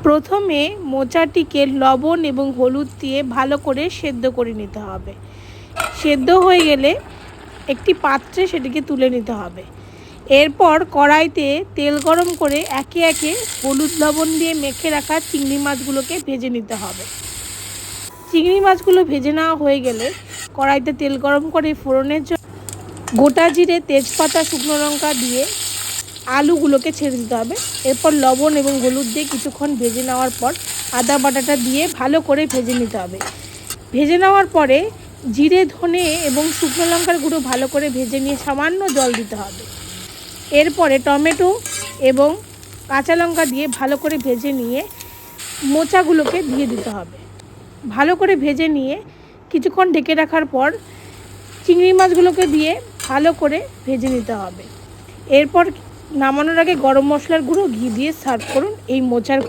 প্রথমে মোচাটিকে লবণ এবং হলুদ দিয়ে ভালো করে সেদ্ধ করে নিতে হবে। সেদ্ধ হয়ে গেলে একটি পাত্রে সেটিকে তুলে নিতে হবে। এরপর কড়াইতে তেল গরম করে একে একে হলুদ লবণ দিয়ে মেখে রাখা চিংড়ি মাছগুলোকে ভেজে নিতে হবে। চিংড়ি মাছগুলো ভেজে নেওয়া হয়ে গেলে কড়াইতে তেল গরম করে ফোড়নের জন্য গোটা জিরে, তেজপাতা, শুকনো লঙ্কা দিয়ে আলুগুলোকে ছেড়ে দিতে হবে। এরপর লবণ এবং হলুদ দিয়ে কিছুক্ষণ ভেজে নেওয়ার পর আদা বাটাটা দিয়ে ভালো করে ভেজে নিতে হবে। ভেজে নেওয়ার পরে জিরে, ধনে এবং শুকনো লঙ্কার গুঁড়ো ভালো করে ভেজে নিয়ে সামান্য জল দিতে হবে। এরপরে টমেটো এবং কাঁচা লঙ্কা দিয়ে ভালো করে ভেজে নিয়ে মোচাগুলোকে দিয়ে দিতে হবে। ভালো করে ভেজে নিয়ে কিছুক্ষণ ঢেকে রাখার পর চিংড়ি মাছগুলোকে দিয়ে ভালো করে ভেজে নিতে হবে। এরপর নামানোর আগে গরম মশলার গুঁড়ো, ঘি দিয়ে সার্ভ করুন এই মোচার